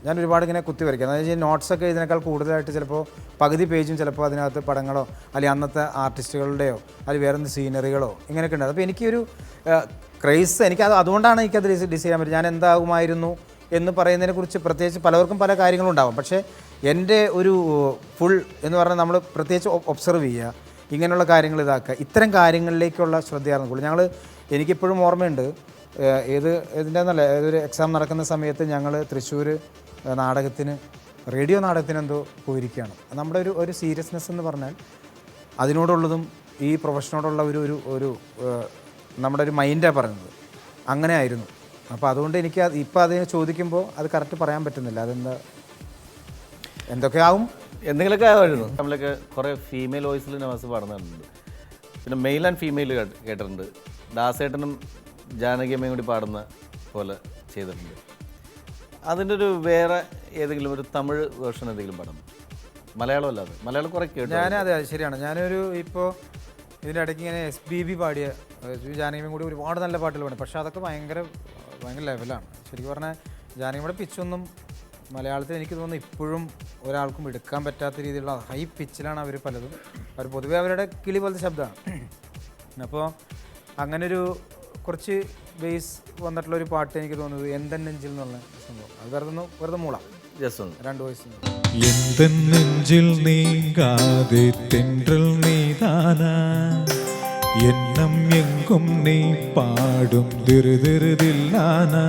ഞാൻ ഒരുപാട് ഇങ്ങനെ കുത്തി വരയ്ക്കുക. അതായത് ഈ നോട്ട്സൊക്കെ ഇതിനേക്കാൾ കൂടുതലായിട്ട് ചിലപ്പോൾ പകുതി പേജും ചിലപ്പോൾ അതിനകത്ത് പടങ്ങളോ അല്ലെങ്കിൽ അന്നത്തെ ആർട്ടിസ്റ്റുകളുടെയോ അല്ലെങ്കിൽ വേറെ സീനറികളോ ഇങ്ങനെയൊക്കെ ഉണ്ട്. അപ്പോൾ എനിക്കൊരു ക്രേസ്, അതുകൊണ്ടാണ് എനിക്കത് ഡിസൈൻ ചെയ്യാൻ പറ്റും. ഞാൻ എന്താകുമായിരുന്നു എന്ന് പറയുന്നതിനെക്കുറിച്ച് പ്രത്യേകിച്ച് പലവർക്കും പല കാര്യങ്ങളും ഉണ്ടാവും. പക്ഷേ എൻ്റെ ഒരു ഫുൾ എന്ന് പറഞ്ഞാൽ നമ്മൾ പ്രത്യേകിച്ച് ഒബ്സർവ് ചെയ്യുക, ഇങ്ങനെയുള്ള കാര്യങ്ങൾ ഇതാക്കുക, ഇത്തരം കാര്യങ്ങളിലേക്കുള്ള ശ്രദ്ധയായിരുന്നു. എനിക്കിപ്പോഴും ഓർമ്മയുണ്ട്, ഇതിൻ്റെന്നല്ല, ഏതൊരു എക്സാം നടക്കുന്ന സമയത്ത് ഞങ്ങൾ തൃശ്ശൂർ റേഡിയോ നാടകത്തിന് എന്തോ പോയിരിക്കുകയാണ്. നമ്മുടെ ഒരു സീരിയസ്നെസ് എന്ന് പറഞ്ഞാൽ അതിനോടുള്ളതും ഈ പ്രൊഫഷനോടുള്ള ഒരു നമ്മുടെ ഒരു മൈൻഡാണ് പറയുന്നത്. അങ്ങനെ ആയിരുന്നു. അപ്പോൾ അതുകൊണ്ട് എനിക്ക് ഇപ്പോൾ അതിനെ ചോദിക്കുമ്പോൾ അത് കറക്റ്റ് പറയാൻ പറ്റുന്നില്ല. എന്തൊക്കെയാവും, എന്തെങ്കിലുമൊക്കെ ആവുമായിരുന്നു. നമ്മളൊക്കെ കുറേ ഫീമെയിൽ വോയിസിൽ നവാസ് പാടുന്നുണ്ട്. പിന്നെ മെയിൽ ആൻഡ് ഫീമെയിൽ കേട്ടിട്ടുണ്ട്. ദാസേട്ടനും ജാനകിയമ്മയും കൂടി പാടുന്ന പോലെ ചെയ്തിട്ടുണ്ട്. അതിൻ്റെ ഒരു വേറെ ഏതെങ്കിലും ഒരു തമിഴ് വേർഷൻ എന്തെങ്കിലും പാടാം? മലയാളം അല്ലാതെ. മലയാളം കുറേ കേട്ടു. അതെ ശരിയാണ്. ഇപ്പോൾ ഇതിൻ്റെ ഇടയ്ക്ക് ഇങ്ങനെ SPB പാടിയ ജാനകിയമ്മയും കൂടി ഒരുപാട് നല്ല പാട്ടുകൾ പാടി. പക്ഷേ അതൊക്കെ ഭയങ്കര ലെവലാണ്. ശരിക്കും പറഞ്ഞാൽ ജാനകിയമ്മയുടെ പിച്ചൊന്നും മലയാളത്തിൽ എനിക്ക് തോന്നുന്നു ഇപ്പോഴും ഒരാൾക്കും എടുക്കാൻ പറ്റാത്ത രീതിയിലുള്ള ഹൈ പിച്ചിലാണ് അവർ പലതും. അവർ പൊതുവേ അവരുടെ കിളി പോലത്തെ ശബ്ദമാണ്. അപ്പോൾ അങ്ങനൊരു കുറച്ച് ബേസ് വന്നിട്ടുള്ളൊരു പാട്ട് എനിക്ക് തോന്നുന്നത് എന്തൻ നെഞ്ചിൽ എന്നുള്ള സംഭവം. അത് വെറുതെ മൂളാം, രണ്ട് വോയിസ്. എന്തൻ നെഞ്ചിൽ നീങ്കാതെ തെன்றൽ നീതാനാ, എണ്ണം എങ്കും നീ പാടും തിരുതിരുതില്ലാനാ.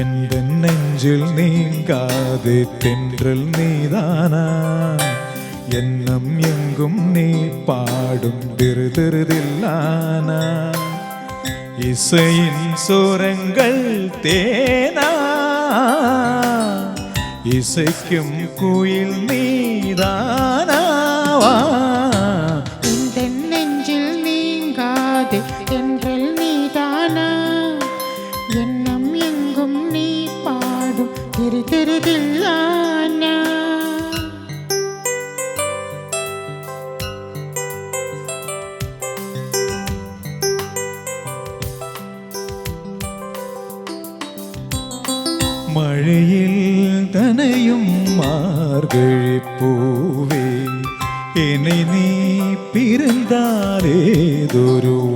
എന്തൻ നെഞ്ചിൽ നീങ്കാതെ തെன்றൽ നീതാനാ, എണ്ണം എങ്കും നീ പാടും തിരുതിരുതില്ലാനാ. இசையின் சுரங்கள் தேனா, இசைக்கும் குயில் நீதானாவா. இந்த நெஞ்சில் நீங்காதே தென்றல் நீதானா, எண்ணம் எங்கும் நீ பாடும் திருதிருதில்லானா. மழையில் தனையும் மார்கழி பூவே, என்னை நீ பிறந்தாலேதொரு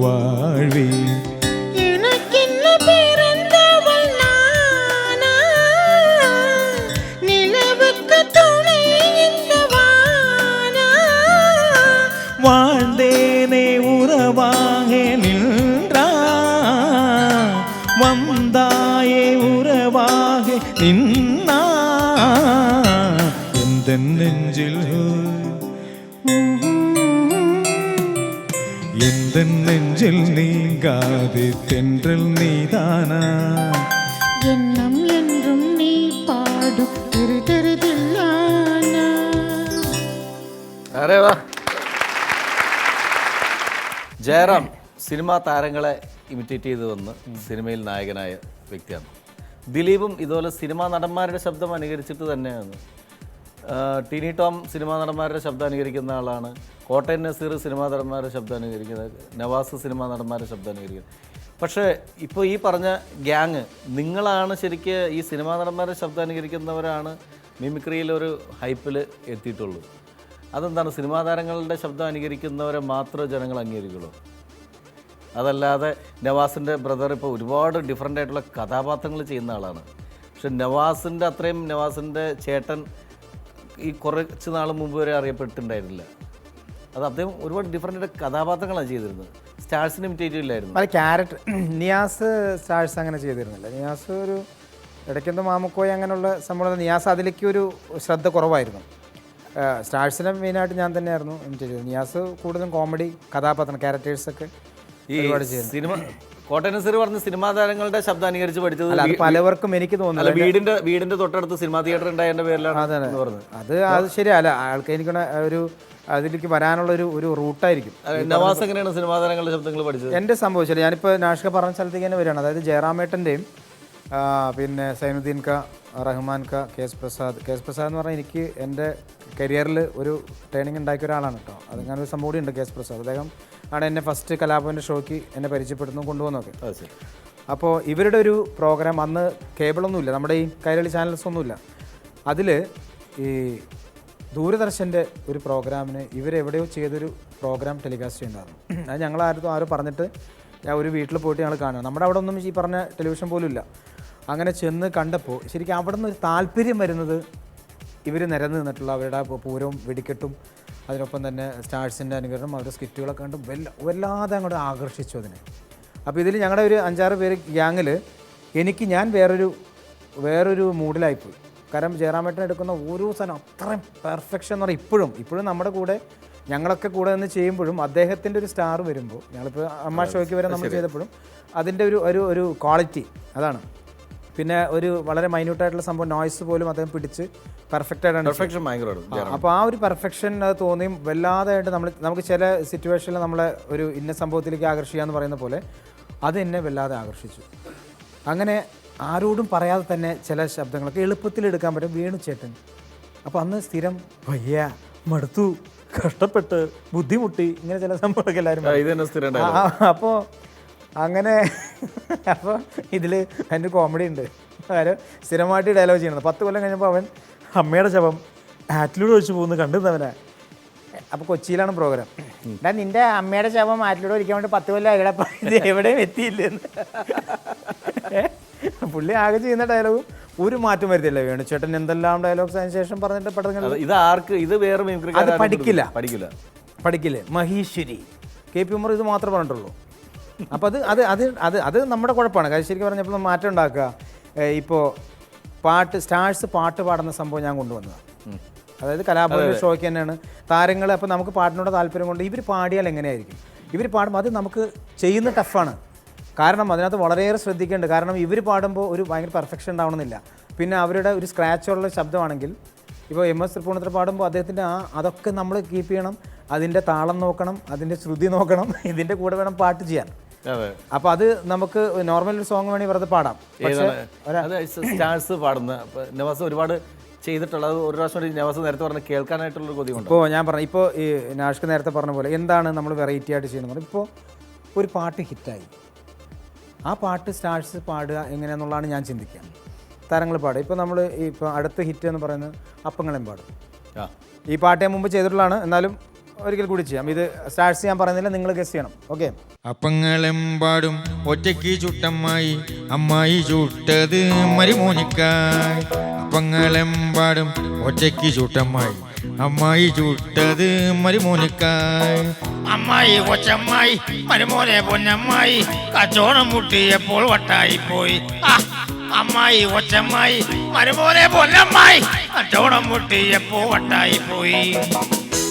வாழ்வே. எனக்கென்ன பிறந்தவள் நானா, நிலவுக்கு துணை இந்த வானா. வாழ்ந்தேனே உறவாக நின்றா, வந்தாயே உறவாக நின்னா. எந்த நெஞ்சில் எந்த நெஞ்சில் நீங்காது தென்றல் நீதானா, எண்ணம் என்றும் நீ பாடும் திருதிருதில்லானா. അരേ വാ, ജയറാം സിനിമാ താരങ്ങളെ ഇമിറ്റേറ്റ് ചെയ്ത് വന്ന് സിനിമയിൽ നായകനായ വ്യക്തിയാണ്. ദിലീപും ഇതുപോലെ സിനിമാ നടന്മാരുടെ ശബ്ദം അനുകരിച്ചിട്ട് തന്നെയാണ്. ടിനി ടോം സിനിമാ നടന്മാരുടെ ശബ്ദം അനുകരിക്കുന്ന ആളാണ്. കോട്ടയം നസീർ സിനിമാ നടന്മാരുടെ ശബ്ദം അനുകരിക്കുന്നത്, നവാസ് സിനിമാ നടന്മാരുടെ ശബ്ദം അനുകരിക്കുന്നത്. പക്ഷേ ഇപ്പോൾ ഈ പറഞ്ഞ ഗ്യാങ് നിങ്ങളാണ് ശരിക്ക് ഈ സിനിമാ നടന്മാരുടെ ശബ്ദം അനുകരിക്കുന്നവരാണ് മിമിക്രിയിലൊരു ഹൈപ്പിൽ എത്തിയിട്ടുള്ളൂ. അതെന്താണ് സിനിമാ താരങ്ങളുടെ ശബ്ദം അനുകരിക്കുന്നവരെ മാത്രമേ ജനങ്ങൾ അംഗീകരിക്കുള്ളൂ? അതല്ലാതെ നവാസിൻ്റെ ബ്രദർ ഇപ്പോൾ ഒരുപാട് ഡിഫറെൻ്റ് ആയിട്ടുള്ള കഥാപാത്രങ്ങൾ ചെയ്യുന്ന ആളാണ്. പക്ഷെ നവാസിൻ്റെ അത്രയും നവാസിൻ്റെ ചേട്ടൻ ഈ കുറച്ച് നാൾ മുമ്പ് വരെ അറിയപ്പെട്ടിട്ടുണ്ടായിരുന്നില്ല. അത് അദ്ദേഹം ഒരുപാട് ഡിഫറെൻ്റ് ആയിട്ട് കഥാപാത്രങ്ങളാണ് ചെയ്തിരുന്നത്. സ്റ്റാർസിന് ഇമിറ്റേറ്റ് ഇല്ലായിരുന്നു. അത് ക്യാരക്ടർ നിയാസ് സ്റ്റാർസ് അങ്ങനെ ചെയ്തിരുന്നില്ല. നിയാസ് ഒരു ഇടയ്ക്കെന്തോ മാമുക്കോയ അങ്ങനെയുള്ള സംഭവം. നിയാസ് അതിലേക്ക് ഒരു ശ്രദ്ധ കുറവായിരുന്നു. സ്റ്റാർസിനെ മെയിനായിട്ട് ഞാൻ തന്നെയായിരുന്നു ഇമിറ്റേറ്റ് ചെയ്തത്. നിയാസ് കൂടുതലും കോമഡി കഥാപാത്രം ക്യാരക്ടേഴ്സൊക്കെ ഈ സിനിമ കോട്ടയം നസീർ പറഞ്ഞ സിനിമാ താരങ്ങളുടെ ശബ്ദം അനുകരിച്ച് പഠിച്ചത് അത് പലവർക്കും എനിക്ക് തോന്നുന്നു വീടിന്റെ തൊട്ടടുത്ത് സിനിമാ തിയേറ്റർ ഉണ്ടായതിന്റെ പേരിലാണ് പറഞ്ഞത്. അത് ശരിയല്ല. ആൾക്ക് എനിക്കൊന്ന് ഒരു അതിലേക്ക് വരാനുള്ള ഒരു റൂട്ടായിരിക്കും. നവാസ് എങ്ങനെയാണ് സിനിമാ താരങ്ങളുടെ ശബ്ദങ്ങൾ പഠിച്ചത്? എൻ്റെ സംഭവിച്ചില്ല. ഞാനിപ്പോൾ നാഷിക പറഞ്ഞ സ്ഥലത്തേക്ക് തന്നെ വരികയാണ്. അതായത് ജയറാമേട്ടൻ്റെയും പിന്നെ സൈനുദ്ദീൻ ക, റഹ്മാൻ ക, കെ എസ് പ്രസാദ് എന്ന് പറഞ്ഞാൽ എനിക്ക് എൻ്റെ കരിയറിൽ ഒരു ട്രെയിനിങ് ഉണ്ടാക്കിയ ഒരാളാണ് കേട്ടോ. അതങ്ങനെ ഒരു സംഭവം ഉണ്ട്. കെ എസ് പ്രസാദ് അദ്ദേഹം ആണ് എന്നെ ഫസ്റ്റ് കലാഭവൻ്റെ ഷോയ്ക്ക് എന്നെ പരിചയപ്പെടുന്നു കൊണ്ടുവന്നൊക്കെ. അപ്പോൾ ഇവരുടെ ഒരു പ്രോഗ്രാം അന്ന് കേബിളൊന്നുമില്ല, നമ്മുടെ ഈ കൈരളി ചാനൽസ് ഒന്നുമില്ല. അതിൽ ഈ ദൂരദർശൻ്റെ ഒരു പ്രോഗ്രാമിന് ഇവരെവിടെയോ ചെയ്തൊരു പ്രോഗ്രാം ടെലികാസ്റ്റ് ചെയ്യുന്നതായിരുന്നു. അത് ആരോ പറഞ്ഞിട്ട് ഞാൻ ഒരു വീട്ടിൽ പോയിട്ട് ഞങ്ങൾ കാണുക. നമ്മുടെ അവിടെ ഒന്നും ഈ പറഞ്ഞ ടെലിവിഷൻ പോലും ഇല്ല. അങ്ങനെ ചെന്ന് കണ്ടപ്പോൾ ശരിക്കും അവിടെ നിന്ന് ഒരു താല്പര്യം വരുന്നത് ഇവർ നിരന്ന് നിന്നിട്ടുള്ള അവരുടെ പൂരവും വെടിക്കെട്ടും അതിനൊപ്പം തന്നെ സ്റ്റാർസിൻ്റെ അനുകരണം അവരുടെ സ്കിറ്റുകളൊക്കെ കണ്ട് വല്ലാതെ അങ്ങോട്ട് ആകർഷിച്ചു അതിനെ. അപ്പോൾ ഇതിൽ ഞങ്ങളുടെ ഒരു 5-6 പേര് ഗ്യാങ്ങിൽ ഞാൻ വേറൊരു മൂഡിലായിപ്പോയി. കാരണം ജയറാമേട്ടൻ എടുക്കുന്ന ഓരോ സാധനം അത്രയും പെർഫെക്ഷൻ എന്ന് പറഞ്ഞാൽ ഇപ്പോഴും നമ്മുടെ കൂടെ ഞങ്ങളൊക്കെ കൂടെ നിന്ന് ചെയ്യുമ്പോഴും അദ്ദേഹത്തിൻ്റെ ഒരു സ്റ്റാർ വരുമ്പോൾ ഞങ്ങളിപ്പോൾ അമ്മ ഷോയ്ക്ക് വരെ നമ്മൾ ചെയ്തപ്പോഴും അതിൻ്റെ ഒരു ക്വാളിറ്റി അതാണ്. പിന്നെ ഒരു വളരെ മൈന്യൂട്ടായിട്ടുള്ള സംഭവം നോയ്സ് പോലും അദ്ദേഹം പിടിച്ച് പെർഫെക്റ്റായിട്ടാണ്. അപ്പോൾ ആ ഒരു പെർഫെക്ഷൻ അത് തോന്നിയും വല്ലാതായിട്ട് നമുക്ക് ചില സിറ്റുവേഷനിൽ നമ്മളെ ഒരു ഇന്ന സംഭവത്തിലേക്ക് ആകർഷിക്കുക എന്ന് പറയുന്ന പോലെ അത് എന്നെ വല്ലാതെ ആകർഷിച്ചു. അങ്ങനെ ആരോടും പറയാതെ തന്നെ ചില ശബ്ദങ്ങളൊക്കെ എളുപ്പത്തിൽ എടുക്കാൻ പറ്റും. വേണു ചേട്ടൻ അപ്പോൾ അന്ന് സ്ഥിരം വയ്യ, മടുത്തു, കഷ്ടപ്പെട്ട്, ബുദ്ധിമുട്ടി, ഇങ്ങനെ ചില സംഭവമൊക്കെ എല്ലാവരും. അപ്പോൾ അങ്ങനെ അപ്പോൾ ഇതിൽ അതിൻ്റെ കോമഡി ഉണ്ട്. ആരോ സ്ഥിരമായിട്ട് ഡയലോഗ് ചെയ്യണത് 10 കൊല്ലം കഴിഞ്ഞപ്പോൾ അവൻ അമ്മയുടെ ശവം ആറ്റിലൂടെ ഒഴിച്ച് പോകുന്നത് കണ്ടിരുന്നവനാ. അപ്പോൾ കൊച്ചിയിലാണ് പ്രോഗ്രാം. നിൻ്റെ അമ്മയുടെ ശവം ആറ്റിലൂടെ ഒഴിക്കാൻ വേണ്ടി 10 കൊല്ലം ആയിടപ്പം ഇത് എവിടെയും എത്തിയില്ലെന്ന് പുള്ളി ആകെ ചെയ്യുന്ന ഡയലോഗും ഒരു മാറ്റം വരുത്തില്ല. വേണുചേട്ടൻ എന്തെല്ലാം ഡയലോഗ്സ് അതിന് ശേഷം പറഞ്ഞിട്ട് പഠിക്കില്ലേ. മഹേശ്വരി, KP ഉമർ ഇത് മാത്രമേ പറഞ്ഞിട്ടുള്ളൂ. അപ്പോൾ അത് നമ്മുടെ കുഴപ്പമാണ്. കാര്യം ശരിക്കും പറഞ്ഞപ്പോൾ മാറ്റം ഉണ്ടാക്കുക. ഇപ്പോൾ സ്റ്റാർസ് പാട്ട് പാടുന്ന സംഭവം ഞാൻ കൊണ്ടുവന്നതാണ്. അതായത് കലാഭവൻ ഷോയ്ക്ക് തന്നെയാണ് താരങ്ങൾ. അപ്പോൾ നമുക്ക് പാട്ടിനോട് താല്പര്യം കൊണ്ട് ഇവർ പാടിയാൽ എങ്ങനെയായിരിക്കും, ഇവർ പാടുമ്പോൾ അത് നമുക്ക് ചെയ്യുന്ന ടഫാണ്. കാരണം അതിനകത്ത് വളരെയേറെ ശ്രദ്ധിക്കേണ്ടത്. കാരണം ഇവർ പാടുമ്പോൾ ഒരു ഭയങ്കര പെർഫെക്ഷൻ ഉണ്ടാവണമെന്നില്ല. പിന്നെ അവരുടെ ഒരു സ്ക്രാച്ചുള്ള ശബ്ദമാണെങ്കിൽ ഇപ്പോൾ MS തൃപ്പൂണിത്തുറ പാടുമ്പോൾ അദ്ദേഹത്തിൻ്റെ അതൊക്കെ നമ്മൾ കീപ്പ് ചെയ്യണം. അതിൻ്റെ താളം നോക്കണം, അതിൻ്റെ ശ്രുതി നോക്കണം, ഇതിൻ്റെ കൂടെ വേണം പാട്ട് ചെയ്യാൻ. അപ്പോൾ അത് നമുക്ക് നോർമൽ ഒരു സോങ് വേണമെങ്കിൽ വെറുതെ പാടാം. സ്റ്റാർസ് പാടുന്ന നവാസ് ഒരുപാട് ചെയ്തിട്ടുള്ളത് ഒരു പ്രാവശ്യം നവാസ് നേരത്തെ പറഞ്ഞ കേൾക്കാനായിട്ടുള്ളൊരു കൊതിയുണ്ട്. ഇപ്പോൾ ഞാൻ പറഞ്ഞു, ഇപ്പോൾ ഈ നാഷ്ക്ക് നേരത്തെ പറഞ്ഞ പോലെ എന്താണ് നമ്മൾ വെറൈറ്റി ആയിട്ട് ചെയ്യുന്നത്. ഇപ്പോൾ ഒരു പാട്ട് ഹിറ്റായി, ആ പാട്ട് സ്റ്റാർസ് പാടുക എങ്ങനെയാണെന്നുള്ളതാണ് ഞാൻ ചിന്തിക്കുക. താരങ്ങൾ പാടുക. ഇപ്പോൾ നമ്മൾ ഇപ്പോൾ അടുത്ത ഹിറ്റ് എന്ന് പറയുന്നത് അപ്പങ്ങളെയും പാടും. ഈ പാട്ട് ഞാൻ മുമ്പ് ചെയ്തിട്ടുള്ളതാണ്, എന്നാലും ഒരിക്കൽ കൂടി ചെയ്യാം. ഇത് സ്റ്റാർട്സ് ഞാൻ പറയുന്നില്ല, നിങ്ങൾ ഗസ് ചെയ്യണം. ഓക്കെ. അപ്പങ്ങളെമ്പാടും ഒറ്റയ്ക്ക് ചുട്ടമ്മായി, അമ്മായി ചുട്ടത് മരുമോനിക്കായി. അപ്പങ്ങളെമ്പാടും ഒറ്റയ്ക്ക് ചുട്ടമ്മായി, അമ്മായി ചുട്ടത് മരുമോനിക്കായി. അമ്മായി കൊച്ചമ്മായി മരുമോനെ പൊന്നമ്മായി, കച്ചോണം മുട്ടിയപ്പോൾ വട്ടായി പോയി. അമ്മായി കൊച്ചമ്മായി മരുമോനെ പൊന്നമ്മായി, കച്ചോണം മുട്ടിയപ്പോൾ വട്ടായി പോയി.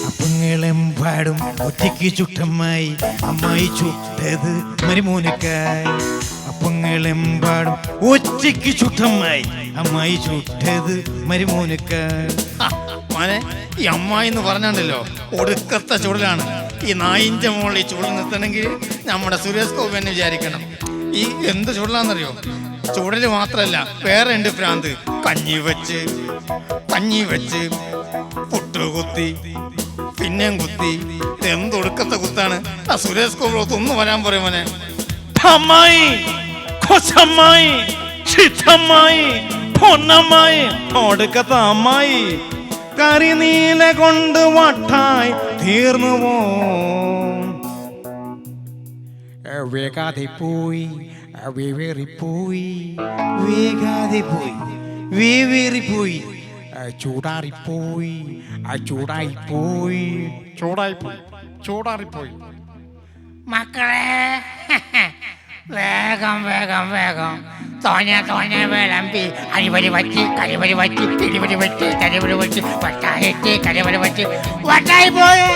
അപ്പങ്ങളെമ്പാടും ഒറ്റയ്ക്ക് ചുട്ടമ്മായി, അമ്മായി ചുട്ടത് മരുമോനിക്കായി. അപ്പങ്ങളെമ്പാടും ഒറ്റയ്ക്ക് ചുട്ടമ്മായി, അമ്മായി ചുട്ടത് മരുമോനിക്കായി. മോനെ, ഈ അമ്മായി എന്ന് പറഞ്ഞാണ്ടല്ലോ ഒടുക്കത്തെ ചൂടിലാണ്. ഈ നായിൻ്റെ മുകളിൽ ചൂട് നിർത്തണമെങ്കിൽ നമ്മുടെ സുരേഷ് ഗോപി എന്ന് വിചാരിക്കണം. ഈ എന്ത് ചൂടിലാണെന്നറിയോ? ചൂടൽ മാത്രമല്ല, വേറെ ഉണ്ട് ഭ്രാന്ത്. കഞ്ഞി വെച്ച് പുട്ടുകുത്തി പിന്നെയും കുത്തി. എന്തൊടുക്കത്തെ കുത്താണ്. ആ സുരേഷ് ഗോപി ഒന്ന് വരാൻ പറയും മോനെ. അമ്മായി, കൊച്ചമ്മായി, ചിത്തമ്മായി, പൊന്നമ്മായി, ഒടുക്കത്തെ അമ്മായി, കരിനീല കൊണ്ട് വട്ടായി തീർന്നു പോ. വേഗാതെ പോയി, വേവേറിപ്പോയി, വേഗാതെ പോയി, വേവേറിപ്പോയി, ചൂടാറിപ്പോയി, ചൂടാറിപ്പോയി. മക്കളെ വേഗം തോനെ വിളമ്പി അരിപരി വറ്റി കരിപരി വറ്റി തിരുപരി വറ്റി തരിപരി വറ്റി വട്ടായിട്ട് കരിപരി വറ്റി വട്ടായി പോയേ.